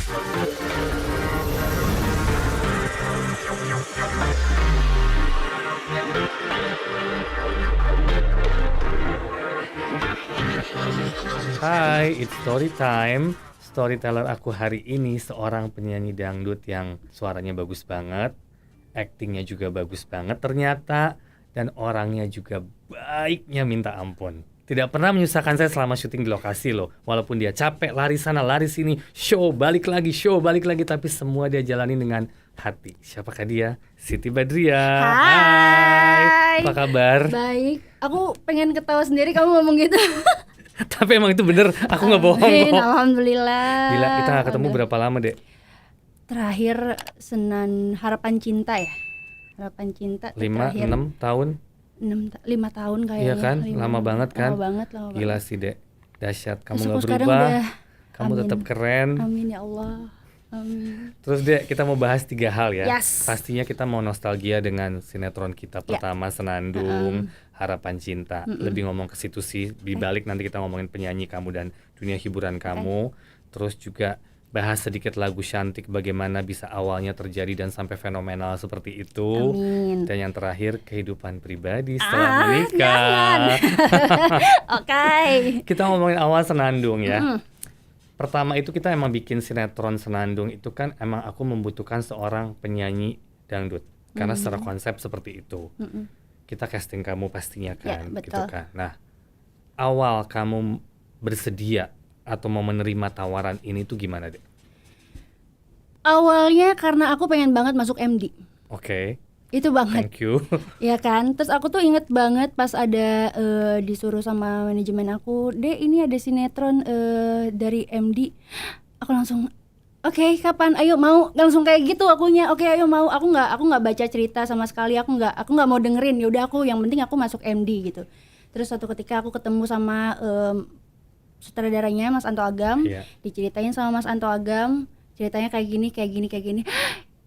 Hai, it's story time. Storyteller aku hari ini seorang penyanyi dangdut yang suaranya bagus banget, aktingnya juga bagus banget ternyata, dan orangnya juga baiknya minta ampun. Tidak pernah menyusahkan saya selama syuting di lokasi loh. Walaupun dia capek, lari sana, lari sini, show balik lagi, tapi semua dia jalani dengan hati. Siapakah dia? Siti Badriah. Hai. Apa kabar? Baik, aku pengen ketawa sendiri kamu ngomong gitu. Tapi emang itu bener, aku nggak bohong Amin, kok. alhamdulillah. Gila, kita nggak ketemu Udah. berapa lama, Dek? Terakhir Senan Harapan Cinta ya. Harapan Cinta tuh 5, terakhir 6 tahun? 5 tahun kayaknya. Iya kan? 5 Lama banget kan? Lama banget. Gila sih, Dek. Dahsyat, kamu Terus nggak aku sekarang berubah. udah, Kamu amin. tetap keren. Amin ya Allah. Amin. Terus, Dek, kita mau bahas 3 hal ya. Yes. Pastinya kita mau nostalgia dengan sinetron kita pertama, Senandung, Harapan Cinta. Lebih ngomong ke situ sih. Di balik nanti kita ngomongin penyanyi kamu dan dunia hiburan kamu. Terus juga bahas sedikit lagu Shantik, bagaimana bisa awalnya terjadi dan sampai fenomenal seperti itu. Amin. Dan yang terakhir kehidupan pribadi setelah menikah. Jangan. Oke. Kita ngomongin awal Senandung ya. Pertama itu kita emang bikin sinetron Senandung itu kan emang aku membutuhkan seorang penyanyi dangdut. Karena secara konsep seperti itu. Kita casting kamu pastinya kan, Ya, gitu betul. kan. Nah, awal kamu bersedia atau mau menerima tawaran ini tuh gimana, Dek? Awalnya karena aku pengen banget masuk MD. Oke, Itu banget. thank you. Ya kan, terus aku tuh inget banget pas ada disuruh sama manajemen aku, Dek ini ada sinetron dari MD. Aku langsung, oke, kapan? Ayo mau, langsung kayak gitu akunya. Oke, ayo mau. Aku nggak baca cerita sama sekali. Aku nggak mau dengerin. Ya udah aku, yang penting aku masuk MD gitu. Terus suatu ketika aku ketemu sama sutradaranya Mas Anto Agam, Iya. diceritain sama Mas Anto Agam, ceritanya kayak gini.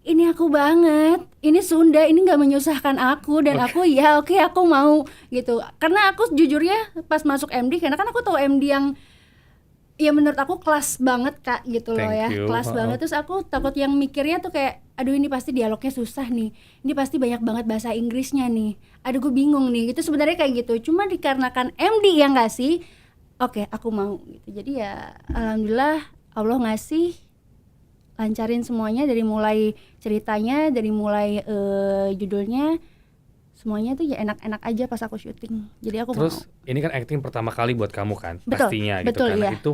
Ini aku banget, ini Sunda, ini nggak menyusahkan aku dan aku ya oke, aku mau gitu. Karena aku jujurnya pas masuk MD, karena kan aku tahu MD yang ya menurut aku kelas banget Kak gitu loh ya, Thank you. kelas banget. Terus aku takut yang mikirnya tuh kayak, aduh ini pasti dialognya susah nih, ini pasti banyak banget bahasa Inggrisnya nih, aduh gue bingung nih, gitu sebenarnya kayak gitu. Cuma dikarenakan MD yang ngasih, oke aku mau gitu. Jadi ya alhamdulillah Allah ngasih, lancarin semuanya dari mulai ceritanya, dari mulai judulnya, semuanya tuh ya enak-enak aja pas aku syuting. Jadi aku Terus mau. ini kan acting pertama kali buat kamu kan, Betul, pastinya betul, gitu kan. Nah, iya. itu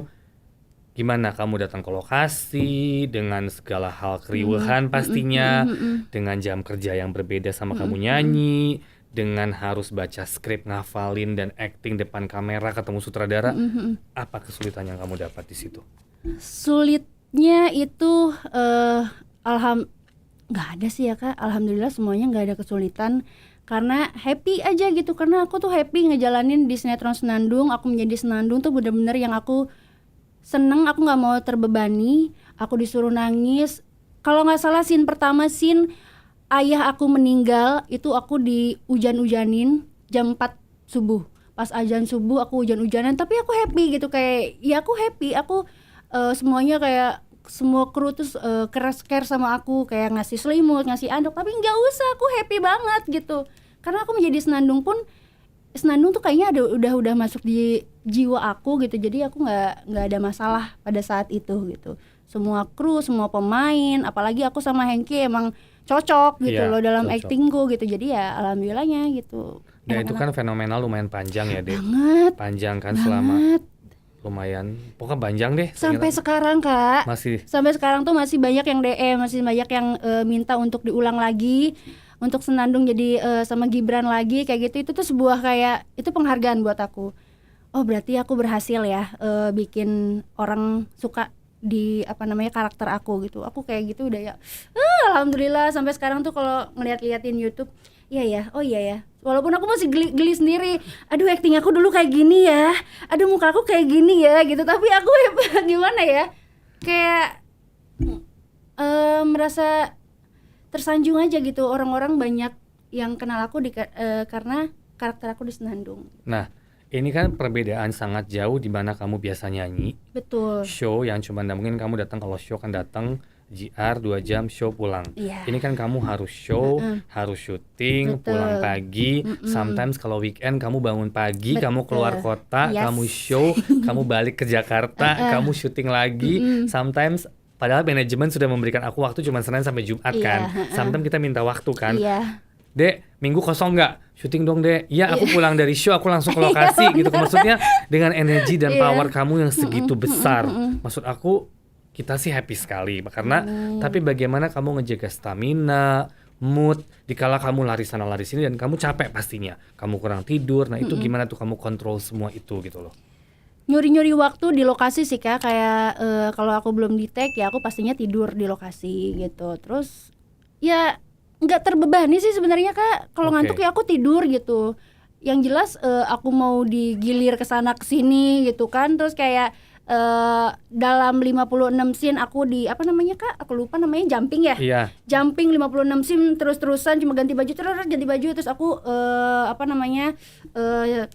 gimana kamu datang ke lokasi dengan segala hal keriuhan pastinya, dengan jam kerja yang berbeda sama kamu nyanyi, dengan harus baca skrip, ngafalin dan acting depan kamera, ketemu sutradara. Apa kesulitan yang kamu dapat di situ? Sulitnya itu nggak ada sih ya Kak, alhamdulillah semuanya nggak ada kesulitan. Karena happy aja gitu, karena aku tuh happy ngejalanin di sinetron Senandung. Aku menjadi Senandung tuh bener-bener yang aku seneng, aku nggak mau terbebani. Aku disuruh nangis. Kalau nggak salah scene pertama, scene ayah aku meninggal, itu aku dihujan-hujanin jam 4 subuh. Pas azan subuh aku hujan-hujanan, tapi aku happy gitu, kayak ya aku happy. Aku semuanya kayak semua kru terus care sama aku, kayak ngasih selimut, ngasih anduk, tapi nggak usah, aku happy banget gitu. Karena aku menjadi Senandung pun, Senandung tuh kayaknya udah masuk di jiwa aku gitu. Jadi aku nggak ada masalah pada saat itu gitu. Semua kru, semua pemain, apalagi aku sama Hengki emang cocok gitu Iya, loh dalam cocok. actingku gitu. Jadi ya alhamdulillahnya gitu. Dan itu Enak-enak kan fenomenal lumayan panjang ya, Dek. banget, Panjang kan selama banget. lumayan, pokoknya panjang deh. Sampai ternyata. sekarang Kak, Masih. sampai sekarang tuh masih banyak yang DM, masih banyak yang minta untuk diulang lagi, untuk Senandung jadi sama Gibran lagi kayak gitu. Itu tuh sebuah kayak, itu penghargaan buat aku. Oh berarti aku berhasil ya bikin orang suka di karakter aku gitu. Aku kayak gitu udah ya alhamdulillah. Sampai sekarang tuh kalau ngeliat-liatin YouTube, iya ya, oh iya ya, walaupun aku masih geli sendiri, aduh acting aku dulu kayak gini ya, aduh muka aku kayak gini ya gitu. Tapi aku gimana ya, kayak merasa tersanjung aja gitu. Orang-orang banyak yang kenal aku karena karakter aku di Senandung. Nah, Ini kan perbedaan sangat jauh di mana kamu biasa nyanyi, Betul. show yang cuma mungkin kamu datang, kalau show kan datang JR 2 jam show pulang. Iya. Ini kan kamu harus show, harus syuting, Betul. pulang pagi. Sometimes kalau weekend kamu bangun pagi, kamu keluar kota, Yes. kamu show, kamu balik ke Jakarta, kamu syuting lagi. Sometimes padahal manajemen sudah memberikan aku waktu cuma Senin sampai Jumat Iya, kan. Sometimes kita minta waktu kan. Iya. Dek, minggu kosong nggak? Syuting dong, Dek. Iya, aku pulang dari show, aku langsung ke lokasi gitu. Maksudnya dengan energi dan power kamu yang segitu besar. Maksud aku, kita sih happy sekali. Karena, tapi bagaimana kamu ngejaga stamina, mood, dikala kamu lari sana lari sini dan kamu capek pastinya. Kamu kurang tidur, nah itu gimana tuh kamu kontrol semua itu gitu loh. Nyuri-nyuri waktu di lokasi sih Kak, kayak kalau aku belum di tag ya aku pastinya tidur di lokasi gitu. Terus ya nggak terbebani sih sebenarnya Kak, kalau Oke. ngantuk ya aku tidur gitu. Yang jelas aku mau digilir ke sana ke sini gitu kan. Terus kayak dalam 56 scene aku di apa namanya Kak? Aku lupa namanya, jumping ya. Iya, Jumping 56 scene terus-terusan, cuma ganti baju terus aku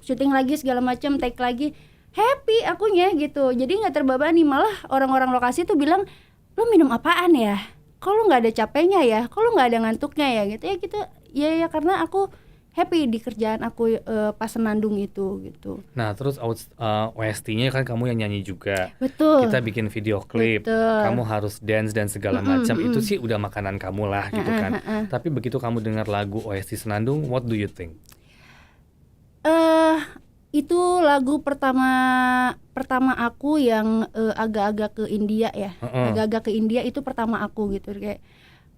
syuting lagi segala macam, take lagi. Happy akunya gitu. Jadi nggak terbebani, malah orang-orang lokasi tuh bilang, "Lo minum apaan ya? Kok lo nggak ada capeknya ya? Kok lo nggak ada ngantuknya ya?" Gitu ya gitu. Ya karena aku happy di kerjaan aku pas senandung itu gitu. nah terus OST-nya kan kamu yang nyanyi juga. Betul. Kita bikin video klip, Betul. kamu harus dance dan segala macam. Itu sih udah makanan kamu lah gitu kan. Tapi begitu kamu dengar lagu OST Senandung, what do you think? Itu lagu pertama aku yang agak-agak ke India ya. Agak-agak ke India itu pertama aku gitu, kayak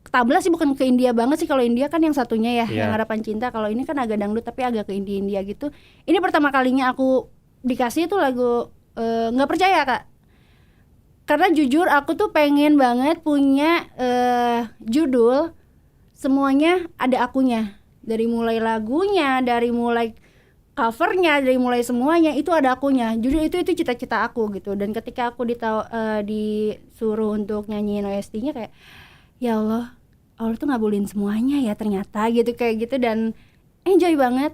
ketablas sih, bukan ke India banget sih. Kalau India kan yang satunya ya, yang Harapan Cinta. Kalau ini kan agak dangdut tapi agak ke India gitu. Ini pertama kalinya aku dikasih itu lagu, nggak percaya Kak. Karena jujur aku tuh pengen banget punya judul semuanya ada akunya. Dari mulai lagunya, dari mulai covernya, dari mulai semuanya itu ada akunya. Jujur itu cita-cita aku gitu. Dan ketika aku disuruh untuk nyanyiin OST-nya kayak, ya Allah tuh ngabulin semuanya ya ternyata gitu, kayak gitu. Dan enjoy banget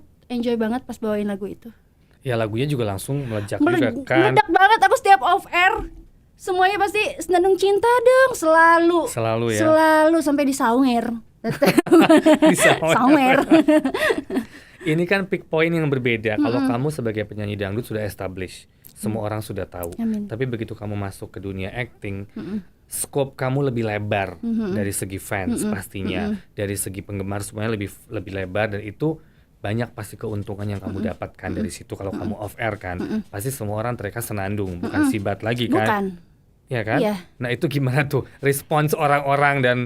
pas bawain lagu itu. Ya lagunya juga langsung meledak juga kan. Meledak banget, aku setiap off air semuanya pasti Senandung Cinta dong, selalu Selalu ya. Selalu sampai di sawer. Di sawer. Sawer. Ini kan peak point yang berbeda. Kalau kamu sebagai penyanyi dangdut sudah establish, semua orang sudah tahu. Amin. Tapi begitu kamu masuk ke dunia acting, scope kamu lebih lebar dari segi fans pastinya, dari segi penggemar semuanya lebih lebar, dan itu banyak pasti keuntungan yang kamu dapatkan dari situ. Kalau kamu off air kan, pasti semua orang teriak Senandung, bukan Sibat lagi kan? Bukan. Ya kan? Iya. Nah itu gimana tuh respons orang-orang dan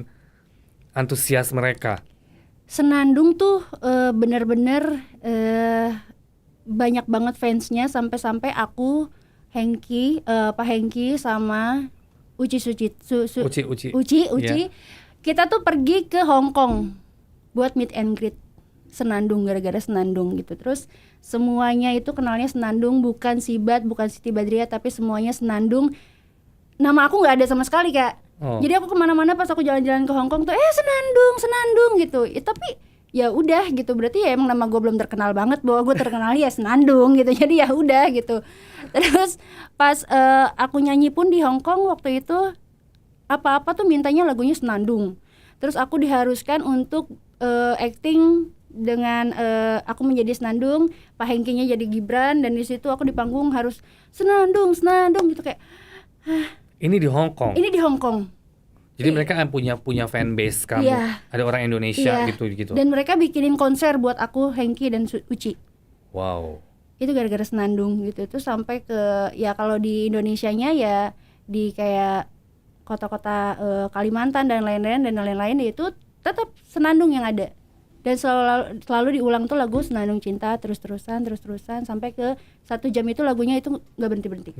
antusias mereka? Senandung tuh bener-bener banyak banget fansnya, sampai aku, Pak Hengki sama Uci. Yeah. Kita tuh pergi ke Hong Kong buat meet and greet Senandung, gara-gara Senandung gitu. Terus semuanya itu kenalnya Senandung, bukan Sibat, bukan Siti Badriah, tapi semuanya Senandung. Nama aku nggak ada sama sekali Kak. Jadi aku kemana-mana pas aku jalan-jalan ke Hong Kong tuh Senandung gitu. Tapi ya udah gitu, berarti ya emang nama gue belum terkenal banget, bahwa gue terkenal ya Senandung gitu. Jadi ya udah gitu. Terus pas aku nyanyi pun di Hong Kong waktu itu, apa-apa tuh mintanya lagunya Senandung. Terus aku diharuskan untuk acting dengan aku menjadi Senandung, Pak Hengkinya jadi Gibran, dan di situ aku di panggung harus Senandung gitu kayak. Ini di Hong Kong. Ini di Hong Kong. Jadi mereka punya fan base kamu. Iya. Ada orang Indonesia Iya. gitu. Dan mereka bikinin konser buat aku, Hengki dan Uci. Wow. Itu gara-gara Senandung gitu. Terus sampai ke, ya kalau di Indonesianya ya di kayak kota-kota Kalimantan dan lain-lain itu tetap Senandung yang ada. Dan selalu diulang tuh lagu Senandung Cinta terus-terusan sampai ke 1 jam itu lagunya itu nggak berhenti.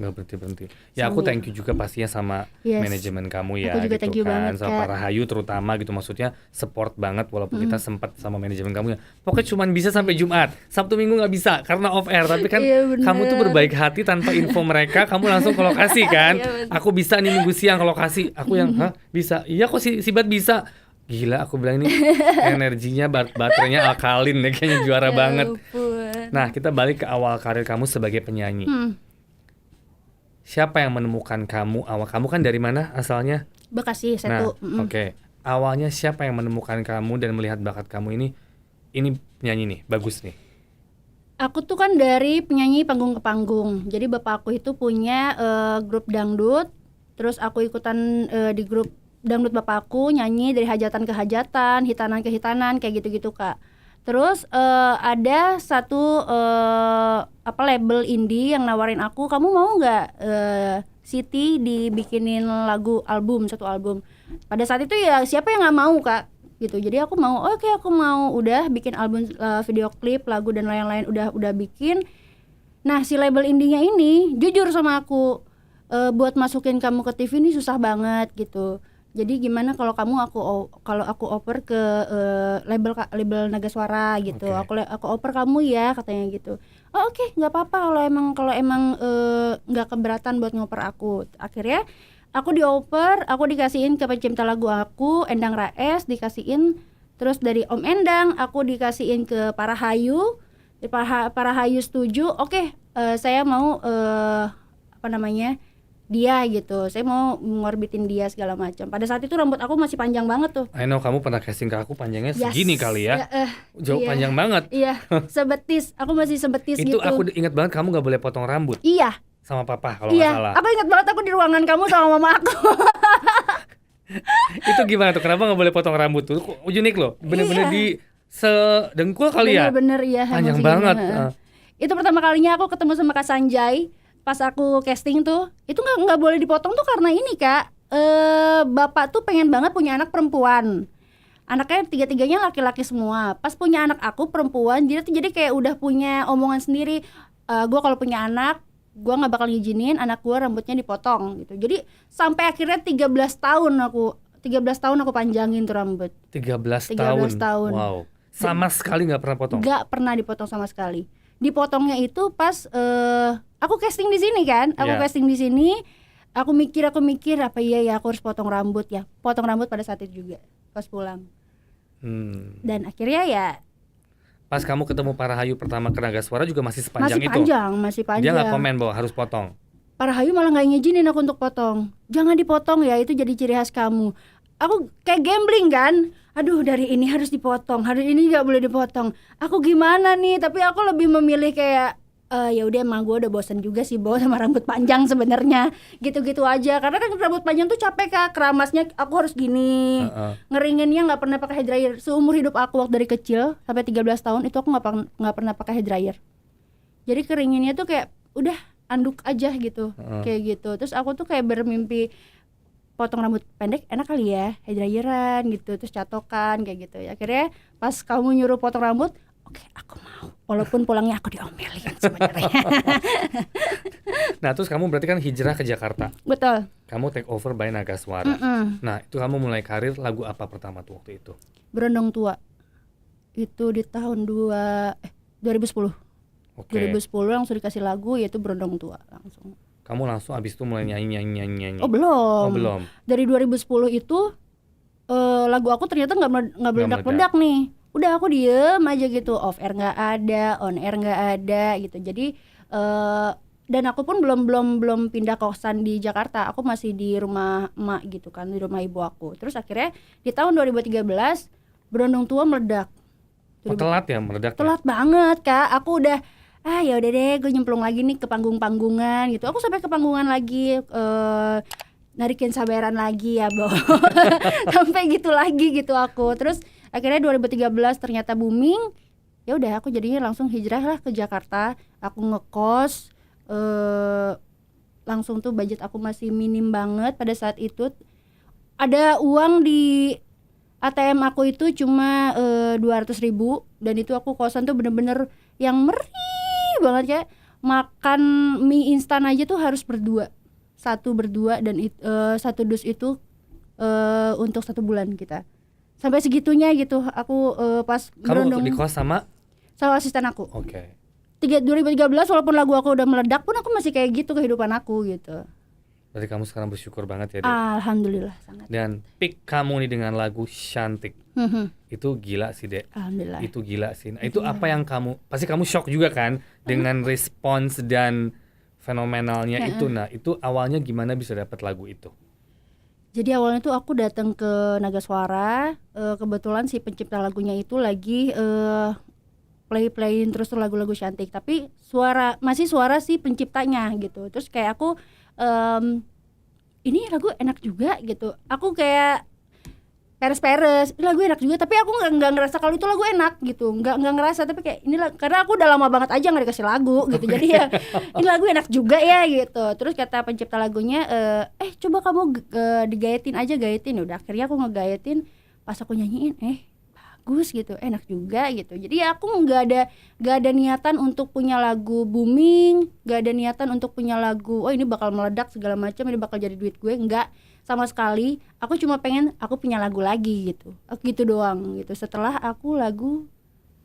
Ya aku thank you juga pastinya sama manajemen kamu ya. Aku juga gitu thank you kan. banget, Sama Kak. Pak Rahayu terutama gitu, maksudnya support banget walaupun kita sempat sama manajemen kamu ya. Pokoknya cuma bisa sampai Jumat, Sabtu Minggu nggak bisa karena off air. Tapi kan Iya, bener. kamu tuh berbaik hati, tanpa info mereka kamu langsung ke lokasi kan. Iya, bener. Aku bisa nih minggu siang ke lokasi. Aku yang bisa. Iya kok Sibat bisa. Gila, aku bilang ini energinya baterainya alkalin deh, kayaknya juara banget. Ya ampun. Nah, kita balik ke awal karir kamu sebagai penyanyi. Siapa yang menemukan kamu? Awal kamu kan dari mana asalnya? Bekasi, Nah, Setu. oke. Awalnya siapa yang menemukan kamu dan melihat bakat kamu ini penyanyi nih, bagus nih. Aku tuh kan dari penyanyi panggung ke panggung. Jadi bapak aku itu punya grup dangdut. Terus aku ikutan di grup dangdut bapak aku, nyanyi dari hajatan ke hajatan, hitanan ke hitanan, kayak gitu-gitu Kak. Terus ada satu label indie yang nawarin aku, kamu mau nggak Siti dibikinin satu album. Pada saat itu ya siapa yang nggak mau Kak, gitu. Jadi aku mau, oke, aku mau, udah bikin album, video klip, lagu dan lain-lain udah bikin. Nah si label indinya ini jujur sama aku, buat masukin kamu ke TV ini susah banget gitu. Jadi gimana kalau aku oper ke label Naga Suara gitu. Oke. Aku oper kamu ya, katanya gitu. Oh oke, nggak apa-apa kalau emang nggak keberatan buat ngoper aku. Akhirnya aku dioper, aku dikasihin ke pencipta lagu aku, Endang Raes, dikasihin. Terus dari Om Endang aku dikasihin ke Parahayu. Parahayu setuju, oke, saya mau dia gitu, saya mau ngorbitin dia segala macam. Pada saat itu rambut aku masih panjang banget tuh. I know kamu pernah casting ke aku panjangnya segini kali ya. Jauh iya. panjang banget. Iya, sebetis, aku masih sebetis Itu gitu. aku ingat banget kamu gak boleh potong rambut Iya, sama papa kalau nggak salah. aku ingat banget aku di ruangan kamu sama mama aku. Itu gimana tuh? Kenapa nggak boleh potong rambut tuh? Unik loh. Bener-bener Iya. di sedengkul kali ya. Bener-bener iya. Panjang emang banget. segini. Itu pertama kalinya aku ketemu sama Kak Sanjay. Pas aku casting tuh, itu nggak boleh dipotong tuh karena ini Kak, bapak tuh pengen banget punya anak perempuan. Anaknya tiga-tiganya laki-laki semua. Pas punya anak aku perempuan, dia tuh jadi kayak udah punya omongan sendiri. Gue kalau punya anak, gue nggak bakal ngizinin anak gue rambutnya dipotong gitu. Jadi sampai akhirnya 13 tahun aku panjangin tuh rambut. 13 13 tahun. Wow. Sama sekali nggak pernah potong. Nggak pernah dipotong sama sekali. Dipotongnya itu pas aku casting di sini kan. Casting di sini, aku mikir apa iya ya aku harus potong rambut ya. Potong rambut pada saat itu juga pas pulang. Dan akhirnya ya pas kamu ketemu Parahayu pertama ke Naga Suara juga masih sepanjang itu. Masih panjang. Dia nggak komen bahwa harus potong. Parahayu malah nggak ngizinin aku untuk potong. Jangan dipotong ya, itu jadi ciri khas kamu. Aku kayak gambling kan. Aduh, dari ini harus dipotong, hari ini nggak boleh dipotong. Aku gimana nih? Tapi aku lebih memilih kayak ya udah, emang gue udah bosan juga sih bawa sama rambut panjang sebenarnya. Gitu-gitu aja. Karena kan rambut panjang tuh capek Kak, keramasnya aku harus gini. Ngeringinnya nggak pernah pakai hair dryer. Seumur hidup aku waktu dari kecil sampai 13 tahun itu aku nggak pernah pakai hair dryer. Jadi keringinnya tuh kayak udah anduk aja gitu. Kayak gitu. Terus aku tuh kayak bermimpi potong rambut pendek enak kali ya, hair dryeran gitu, terus catokan kayak gitu. Akhirnya pas kamu nyuruh potong rambut, oke, aku mau. Walaupun pulangnya aku diomelin sebenarnya. Nah, terus kamu berarti kan hijrah ke Jakarta. Betul. Kamu take over by Naga Suara. Nah, itu kamu mulai karir lagu apa pertama tuh waktu itu? Berondong Tua. Itu di tahun 2010. Oke. 2010 langsung dikasih lagu yaitu Berondong Tua langsung. Kamu langsung abis itu mulai nyanyi. Oh belum. Belum. Dari 2010 itu lagu aku ternyata nggak meledak-meledak nih. Udah aku diem aja gitu, off air nggak ada, on air nggak ada gitu. Jadi dan aku pun belum pindah kosan di Jakarta. Aku masih di rumah emak gitu kan, di rumah ibu aku. Terus akhirnya di tahun 2013 Berondong Tua meledak. Telat ya meledaknya? Telat banget Kak. Aku udah ya udah deh, gue nyemplung lagi nih ke panggung-panggungan gitu. Aku sampai ke panggungan lagi, narikin sabaran lagi ya, Bo. Sampai gitu lagi gitu aku. Terus akhirnya 2013 ternyata booming. Ya udah, aku jadinya langsung hijrah lah ke Jakarta. Aku ngekos, langsung tuh budget aku masih minim banget pada saat itu. Ada uang di ATM aku itu cuma 200.000 dan itu aku kosan tuh bener-bener yang meri banget ya. Makan mie instan aja tuh harus berdua, satu berdua, dan satu dus itu untuk 1 bulan kita. Sampai segitunya gitu. Aku pas kamu di kos sama asisten aku. Oke. 2013 walaupun lagu aku udah meledak pun aku masih kayak gitu kehidupan aku gitu. Berarti kamu sekarang bersyukur banget ya, Dek. Alhamdulillah sangat. Dan pick kamu nih dengan lagu Cantik. Itu gila sih, Dek. Alhamdulillah. Itu gila sih. Nah, itu apa yang kamu, pasti kamu shock juga kan dengan respons dan fenomenalnya itu. Nah, itu awalnya gimana bisa dapat lagu itu? Jadi awalnya tuh aku datang ke Naga Suara, kebetulan si pencipta lagunya itu lagi playin terus tuh lagu-lagu Cantik, tapi masih suara si penciptanya gitu. Terus kayak aku ini lagu enak juga gitu. Aku kayak peres-peres, ini lagu enak juga, tapi aku nggak ngerasa kalau itu lagu enak gitu, nggak ngerasa, tapi kayak ini karena aku udah lama banget aja nggak dikasih lagu gitu, jadi ya ini lagu enak juga ya gitu. Terus kata pencipta lagunya, coba kamu digayetin aja, gayetin. Udah akhirnya aku ngegayetin, pas aku nyanyiin, bagus gitu, enak juga gitu. Jadi ya aku nggak ada niatan untuk punya lagu booming, nggak ada niatan untuk punya lagu, oh ini bakal meledak segala macam, ini bakal jadi duit gue, enggak sama sekali. Aku cuma pengen aku punya lagu lagi gitu doang gitu. Setelah aku lagu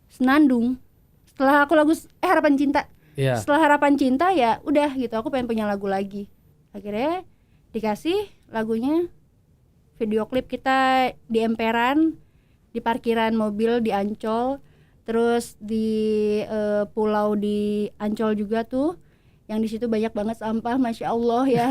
Senandung, setelah aku lagu Harapan Cinta, setelah Harapan Cinta ya udah gitu, aku pengen punya lagu lagi. Akhirnya dikasih lagunya, video klip kita di emperan, di parkiran mobil di Ancol, terus di pulau di Ancol juga tuh, yang di situ banyak banget sampah, masya Allah ya.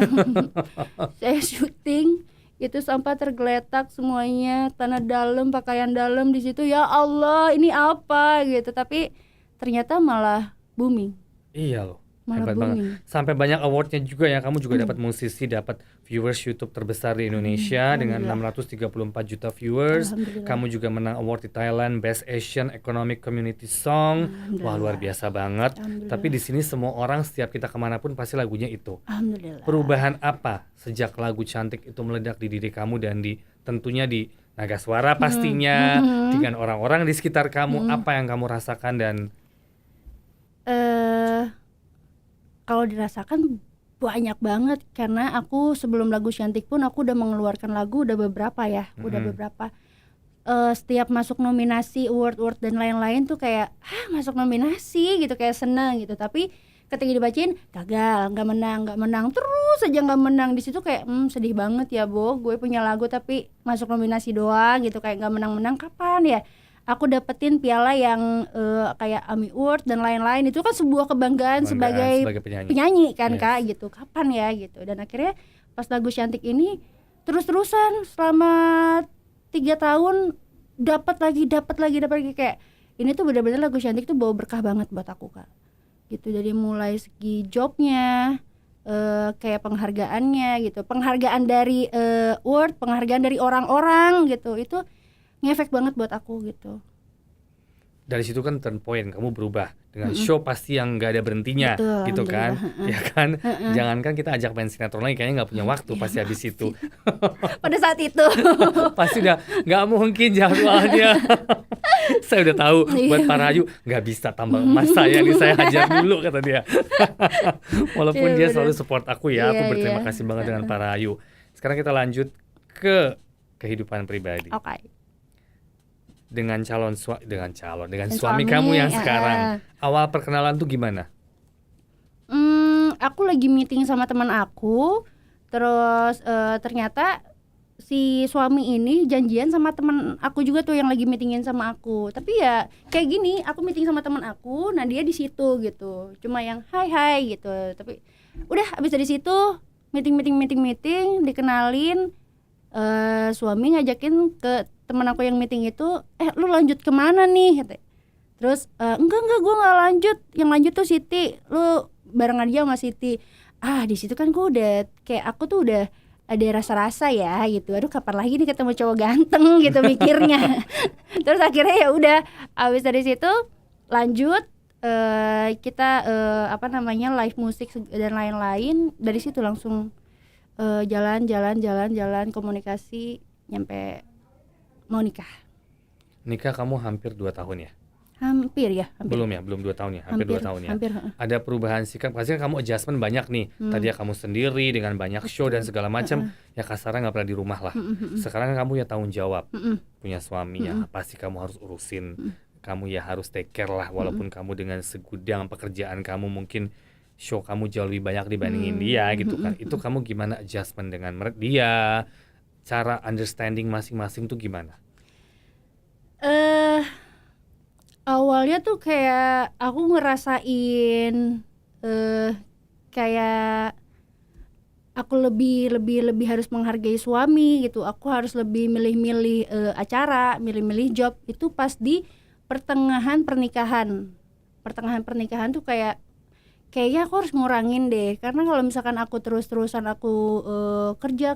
Saya syuting itu sampah tergeletak semuanya, tanah dalam, pakaian dalam di situ, ya Allah ini apa gitu, tapi ternyata malah booming. Iya loh, malah hebat booming banget. Sampai banyak awardnya juga ya. Kamu juga dapat musisi, dapat viewers YouTube terbesar di Indonesia dengan 634 juta viewers. Kamu juga menang award di Thailand Best Asian Economic Community Song. Wah, luar biasa banget. Tapi di sini semua orang, setiap kita kemanapun pasti lagunya itu. Alhamdulillah. Perubahan apa sejak lagu Cantik itu meledak di diri kamu dan tentunya di Naga Suara pastinya, dengan orang-orang di sekitar kamu, apa yang kamu rasakan? Dan kalau dirasakan banyak banget, karena aku sebelum lagu Cantik pun aku udah mengeluarkan lagu udah beberapa ya, setiap masuk nominasi award dan lain-lain tuh kayak masuk nominasi gitu, kayak seneng gitu, tapi ketika dibacain gagal, nggak menang terus aja, nggak menang. Di situ kayak sedih banget ya, gue punya lagu tapi masuk nominasi doang gitu, kayak nggak menang, kapan ya aku dapetin piala yang kayak AMI Award dan lain-lain. Itu kan sebuah kebanggaan sebagai penyanyi kan, Kak gitu, kapan ya gitu. Dan akhirnya pas lagu Cantik ini terus-terusan selama 3 tahun dapat lagi, kayak ini tuh benar-benar lagu Cantik tuh bawa berkah banget buat aku, Kak gitu. Dari mulai segi jobnya, kayak penghargaannya gitu, penghargaan dari award, penghargaan dari orang-orang gitu, itu ngefek banget buat aku gitu. Dari situ kan turn point, kamu berubah dengan show pasti yang nggak ada berentinya. Betul, gitu kan, ya kan. Jangankan kita ajak main sinetron lagi, kayaknya nggak punya waktu pasti habis itu. Pada saat itu pasti udah nggak mungkin jadwalnya. Saya udah tahu buat Pak Rahayu nggak bisa tambah emas saya nih, saya hajar dulu kata dia. Walaupun dia selalu support aku ya, aku berterima kasih banget dengan Pak Rahayu. Sekarang kita lanjut ke kehidupan pribadi. Dengan suami kamu yang sekarang. Awal perkenalan tuh gimana? Aku lagi meeting sama teman aku, terus ternyata si suami ini janjian sama teman aku juga tuh yang lagi meetingin sama aku. Tapi ya kayak gini, aku meeting sama teman aku, nah dia di situ gitu, cuma yang hai gitu. Tapi udah abis dari situ meeting, dikenalin, suami ngajakin ke teman aku yang meeting itu, lu lanjut kemana nih? Terus enggak gue nggak lanjut, yang lanjut tuh Siti, lu bareng aja sama Siti. Di situ kan gue udah kayak, aku tuh udah ada rasa-rasa ya gitu, aduh kapan lagi nih ketemu cowok ganteng gitu mikirnya. Terus akhirnya ya udah, abis dari situ lanjut, kita live musik dan lain-lain. Dari situ langsung jalan komunikasi nyampe mau nikah. Nikah kamu hampir 2 tahun ya? Hampir. Belum 2 tahun ya? Hampir 2 tahun ya? Ada perubahan sikap, pasti kan kamu adjustment banyak nih. Tadi ya kamu sendiri dengan banyak show dan segala macam, ya kasarnya gak pernah di rumah lah. Sekarang kamu ya tanggung jawab, punya suami ya, pasti kamu harus urusin. Kamu ya harus take care lah, walaupun kamu dengan segudang pekerjaan kamu mungkin show kamu jauh lebih banyak dibandingin dia gitu kan. Itu kamu gimana adjustment dengan dia? Cara understanding masing-masing tuh gimana? Awalnya tuh kayak aku ngerasain kayak aku lebih harus menghargai suami gitu. Aku harus lebih milih-milih acara, milih-milih job itu pas di pertengahan pernikahan. Pertengahan pernikahan tuh kayaknya aku harus ngurangin deh, karena kalau misalkan aku terus-terusan aku kerja,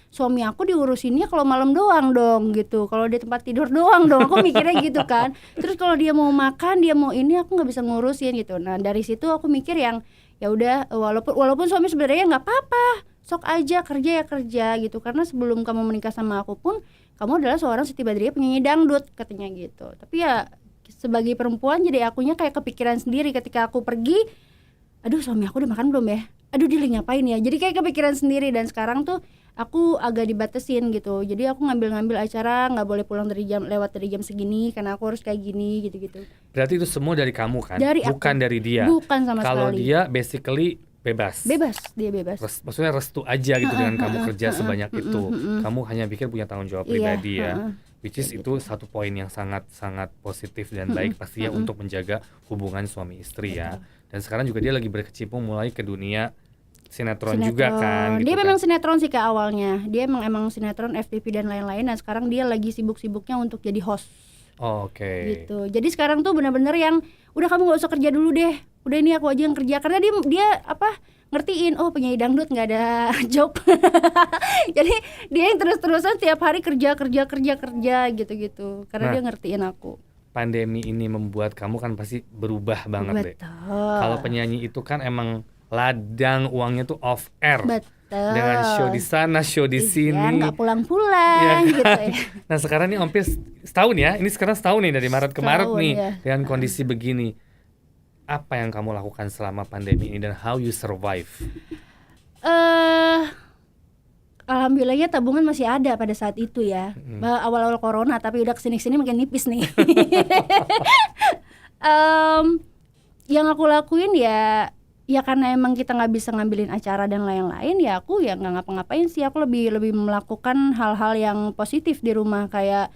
suami aku diurusinnya kalau malam doang dong gitu, kalau di tempat tidur doang dong, aku mikirnya gitu kan. Terus kalau dia mau makan, dia mau ini, aku nggak bisa ngurusin gitu. Nah dari situ aku mikir yang ya udah, walaupun suami sebenarnya nggak apa-apa, sok aja kerja ya kerja gitu, karena sebelum kamu menikah sama aku pun kamu adalah seorang Siti Badriah penyanyi dangdut katanya gitu. Tapi ya sebagai perempuan jadi akunya kayak kepikiran sendiri ketika aku pergi, aduh suami aku udah makan belum ya, aduh dia lagi ngapain ya, jadi kayak kepikiran sendiri. Dan sekarang tuh aku agak dibatasin gitu, jadi aku ngambil acara nggak boleh pulang lewat dari jam segini karena aku harus kayak gini gitu. Berarti itu semua dari kamu kan? Dari bukan aku. dari dia? Bukan sama Kalau sekali. dia basically bebas, dia bebas. maksudnya restu aja gitu dengan kamu kerja sebanyak itu. Kamu hanya pikir punya tanggung jawab pribadi ya. Which is itu satu poin yang sangat positif dan baik pasti ya untuk menjaga hubungan suami istri ya. Dan sekarang juga dia lagi berkecimpung mulai ke dunia sinetron juga kan gitu. Dia kan. memang sinetron sih ke awalnya. Dia emang sinetron, FTV dan lain-lain. Dan sekarang dia lagi sibuk-sibuknya untuk jadi host. Oke. Gitu. Jadi sekarang tuh benar-benar yang udah kamu nggak usah kerja dulu deh. Udah ini aku aja yang kerja, karena dia ngertiin, oh penyanyi dangdut nggak ada job. Jadi dia yang terus-terusan tiap hari kerja gitu. Karena dia ngertiin aku. Pandemi ini membuat kamu kan pasti berubah banget deh. Kalau penyanyi itu kan emang ladang uangnya tuh off air. Betul. Dengan show di sana, show di sini. Nggak pulang-pulang ya. gitu ya. Nah sekarang ini hampir setahun ya. Ini sekarang setahun nih dari Maret ke Maret nih ya. dengan kondisi begini. Apa yang kamu lakukan selama pandemi ini dan how you survive? Alhamdulillahnya tabungan masih ada pada saat itu ya. Awal-awal corona, tapi udah kesini-sini makin nipis nih. Yang aku lakuin ya karena emang kita nggak bisa ngambilin acara dan lain-lain, ya aku ya nggak ngapa-ngapain sih. Aku lebih melakukan hal-hal yang positif di rumah, kayak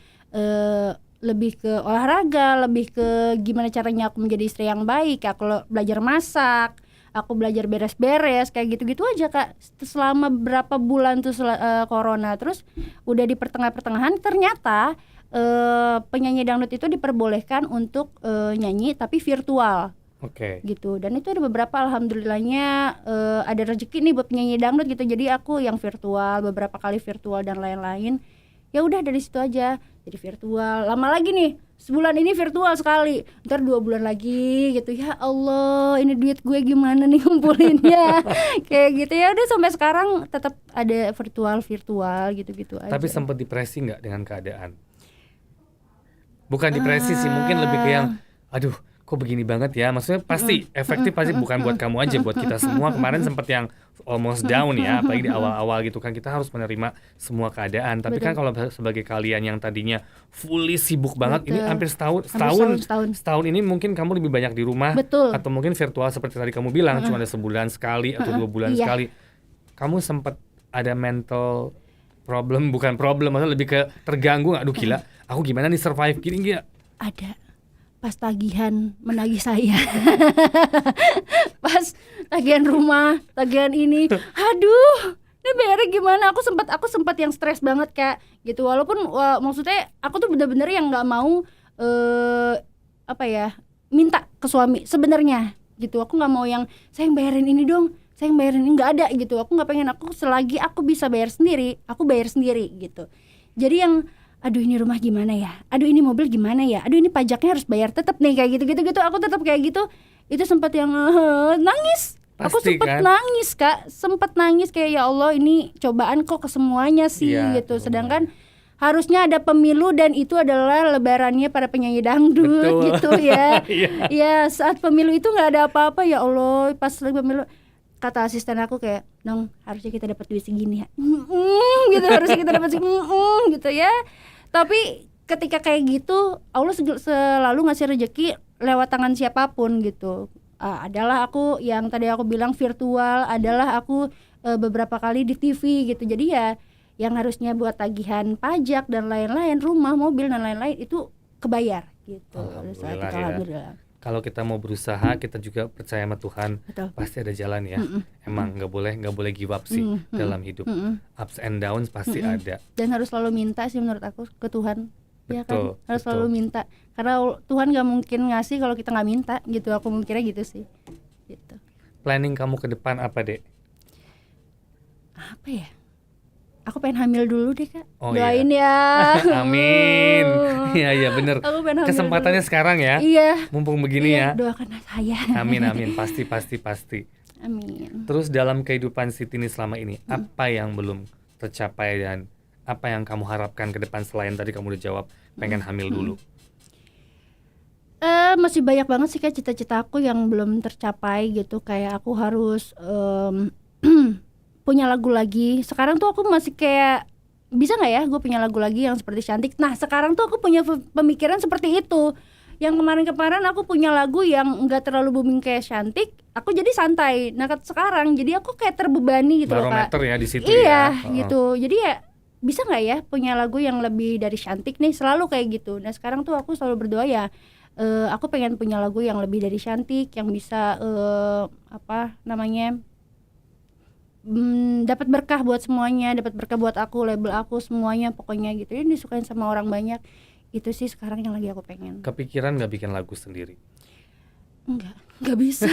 lebih ke olahraga, lebih ke gimana caranya aku menjadi istri yang baik. Aku belajar masak, aku belajar beres-beres, kayak gitu-gitu aja Kak. Selama berapa bulan tuh corona. Terus udah di pertengahan ternyata penyanyi dangdut itu diperbolehkan untuk nyanyi tapi virtual. Oke. Gitu. Dan itu ada beberapa, alhamdulillahnya ada rezeki nih buat penyanyi dangdut gitu. Jadi aku yang virtual, beberapa kali virtual dan lain-lain. Ya udah dari situ aja. Jadi virtual. Lama lagi nih, sebulan ini virtual sekali. Ntar 2 bulan lagi gitu. Ya Allah, ini duit gue gimana nih ngumpulinnya. Kayak gitu ya. Udah sampai sekarang tetap ada virtual gitu-gitu aja. Tapi sempat depresi nggak dengan keadaan? Bukan depresi sih, mungkin lebih ke yang aduh kok begini banget ya, maksudnya pasti efektif, pasti bukan buat kamu aja, buat kita semua. Kemarin sempat yang almost down ya, apalagi di awal-awal gitu kan, kita harus menerima semua keadaan. Tapi kan kalau sebagai kalian yang tadinya fully sibuk banget, ini hampir setahun ini mungkin kamu lebih banyak di rumah. Atau mungkin virtual seperti tadi kamu bilang, cuma ada sebulan sekali atau 2 bulan sekali. Kamu sempat ada mental problem, bukan problem, maksudnya lebih ke terganggu nggak? Aduh gila, aku gimana nih survive gini gak? Ada. Pas tagihan menagih saya. Pas tagihan rumah, tagihan ini. Aduh, ini bayarnya gimana? Aku sempat yang stres banget Kak gitu. Walaupun maksudnya aku tuh bener-bener yang nggak mau minta ke suami sebenarnya gitu. Aku nggak mau yang saya yang bayarin ini dong, saya yang bayarin ini, nggak ada gitu. Aku nggak pengen. Aku selagi aku bisa bayar sendiri, aku bayar sendiri gitu. Jadi yang aduh ini rumah gimana ya, aduh ini mobil gimana ya, aduh ini pajaknya harus bayar tetap nih, kayak gitu. Aku tetap kayak gitu. Itu sempat yang nangis. Pasti, aku sempat nangis Kak, sempat nangis kayak ya Allah ini cobaan kok ke semuanya sih gitu. Sedangkan harusnya ada pemilu dan itu adalah lebarannya para penyanyi dangdut. Betul. Gitu ya. Ya saat pemilu itu nggak ada apa-apa, ya Allah. Pas pemilu kata asisten aku kayak, dong harusnya kita dapat duit segini ya, gitu, harusnya kita dapat segini, gitu ya. Tapi ketika kayak gitu, Allah selalu ngasih rezeki lewat tangan siapapun gitu. adalah aku yang tadi aku bilang virtual, adalah aku beberapa kali di TV gitu. Jadi ya yang harusnya buat tagihan pajak dan lain-lain, rumah, mobil dan lain-lain itu kebayar gitu. Alhamdulillah ya. Alhamdulillah. Kalau kita mau berusaha, kita juga percaya sama Tuhan. Betul. Pasti ada jalan ya. Emang nggak boleh give up sih dalam hidup. Ups and downs pasti ada. Dan harus selalu minta sih menurut aku ke Tuhan. Ya kan? Betul, Harus betul. selalu minta. Karena Tuhan nggak mungkin ngasih kalau kita nggak minta gitu. Aku mikirnya gitu sih. Gitu. Planning kamu ke depan apa, Dek? Apa ya? Aku pengen hamil dulu deh, Kak. Oh, Doain iya. ya. Amin. Iya bener. Aku pengen hamil Kesempatannya dulu. sekarang ya. Iya. Mumpung begini Iya, ya. doakan saya. Amin. Pasti. Amin. Terus dalam kehidupan Siti ini selama ini, apa yang belum tercapai dan apa yang kamu harapkan ke depan selain tadi kamu udah jawab pengen hamil dulu? Masih banyak banget sih Kak cita-cita aku yang belum tercapai gitu. Kayak aku harus punya lagu lagi. Sekarang tuh aku masih kayak bisa nggak ya gue punya lagu lagi yang seperti Cantik. Nah sekarang tuh aku punya pemikiran seperti itu. Yang kemarin-kemarin aku punya lagu yang nggak terlalu booming kayak Cantik, aku jadi santai. Nah sekarang jadi aku kayak terbebani gitu loh Kak. Barometer ya di situ Iya ya. gitu. Jadi ya bisa nggak ya punya lagu yang lebih dari Cantik nih, selalu kayak gitu. Nah sekarang tuh aku selalu berdoa ya, aku pengen punya lagu yang lebih dari Cantik, yang bisa dapat berkah buat semuanya, dapat berkah buat aku, label aku, semuanya pokoknya gitu. Ini disukain sama orang banyak. Itu sih sekarang yang lagi aku pengen. Kepikiran nggak bikin lagu sendiri? Nggak bisa.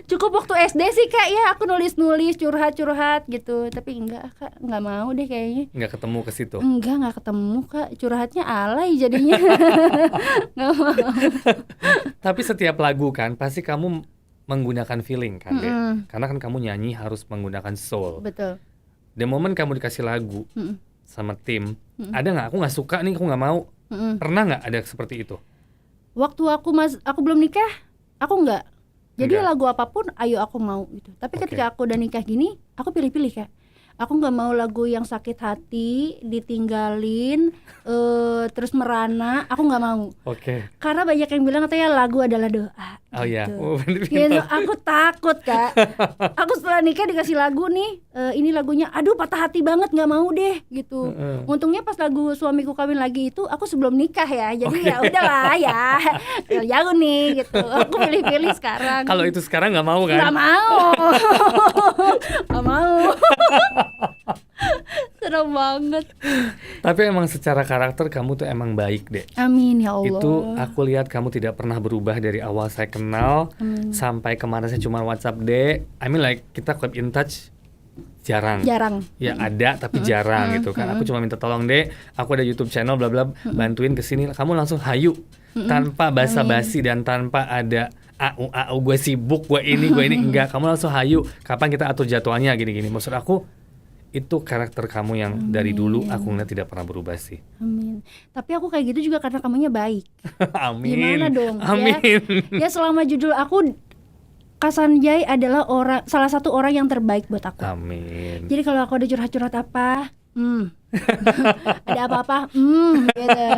Cukup waktu SD sih Kak ya, aku nulis-nulis, curhat-curhat gitu. Tapi enggak Kak, nggak mau deh kayaknya. Nggak ketemu ke situ? Nggak ketemu Kak, curhatnya alay jadinya. Nggak mau. Tapi setiap lagu kan pasti kamu menggunakan feeling kan Dek? Karena kan kamu nyanyi harus menggunakan soul. Betul. The moment kamu dikasih lagu sama tim, ada nggak? Aku nggak suka nih, aku nggak mau. Pernah nggak ada seperti itu? Waktu aku belum nikah, aku nggak. Jadi Enggak. lagu apapun, ayo aku mau gitu. Tapi Oke. ketika aku udah nikah gini, aku pilih-pilih Kak. Aku nggak mau lagu yang sakit hati, ditinggalin, terus merana. Aku nggak mau. Oke. Karena banyak yang bilang katanya lagu adalah doa. Oh iya. Gitu. Oh, Gitu, aku takut Kak. Aku setelah nikah dikasih lagu nih, ini lagunya, aduh patah hati banget, nggak mau deh gitu. Untungnya pas lagu Suamiku Kawin Lagi itu aku sebelum nikah ya, jadi ya udahlah ya, jauh nih gitu. Aku pilih-pilih sekarang. Kalau itu sekarang nggak mau kan? Nggak mau, nggak mau. Serem banget. Tapi emang secara karakter kamu tuh emang baik Dek. Amin ya Allah. Itu aku lihat kamu tidak pernah berubah dari awal saya kenal sampai kemarin saya cuma WhatsApp Dek. I mean like kita keep in touch jarang. Ya ada tapi jarang gitu kan. Aku cuma minta tolong Dek, aku ada YouTube channel bla bla, bantuin kesini. Kamu langsung hayu tanpa basa-basi dan tanpa ada gue sibuk, gue ini enggak. Kamu langsung hayu. Kapan kita atur jadwalnya gini-gini. Maksud aku itu karakter kamu yang dari dulu aku ngeliat tidak pernah berubah sih. Amin. Tapi aku kayak gitu juga karena kamunya baik. Amin. Gimana dong? Amin. Ya selama judul aku, Kak Sanjay adalah salah satu orang yang terbaik buat aku. Amin. Jadi kalau aku ada curhat-curhat apa, ada apa-apa, gitu.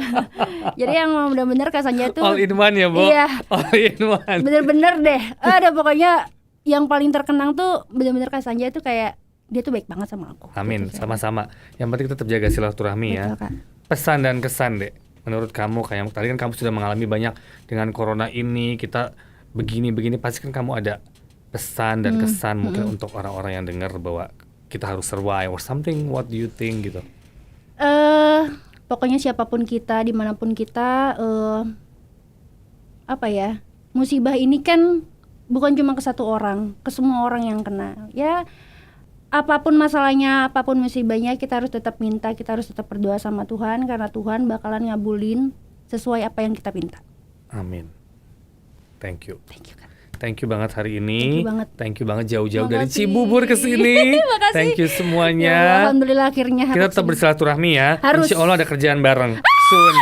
Jadi yang benar-benar Kak Sanjay tuh All in one ya, Bo? Iya. All in one. Bener-bener deh. Ada pokoknya yang paling terkenang tuh bener-bener Kak Sanjay tuh kayak dia tuh baik banget sama aku. Amin, Gitu, sama-sama. Yang penting tetap jaga silaturahmi ya. Betul, Kak. Pesan dan kesan Dek, menurut kamu kayak tadi kan kamu sudah mengalami banyak dengan corona ini, kita begini pasti kan kamu ada pesan dan kesan mungkin untuk orang-orang yang dengar bahwa kita harus survive or something. What do you think gitu? Pokoknya siapapun kita, dimanapun kita, musibah ini kan bukan cuma ke satu orang, ke semua orang yang kena. Ya, apapun masalahnya, apapun musibahnya, kita harus tetap minta, kita harus tetap berdoa sama Tuhan, karena Tuhan bakalan ngabulin sesuai apa yang kita minta. Amin. Thank you. Thank you, Kak. Thank you banget hari ini. Thank you banget. Jauh-jauh dari Makasih. Cibubur ke sini. Makasih. Thank you Ya, semuanya. alhamdulillah akhirnya Kita harus tetap bersilaturahmi ya. Harus. Insya Allah ada kerjaan bareng. Soon.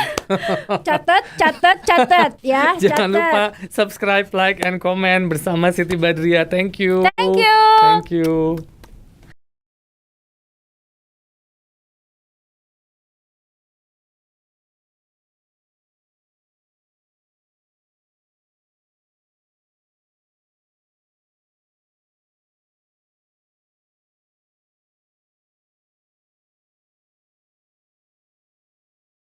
catat ya. Jangan catat. lupa subscribe, like, and comment bersama Siti Badriah. Thank you. Thank you. Thank you.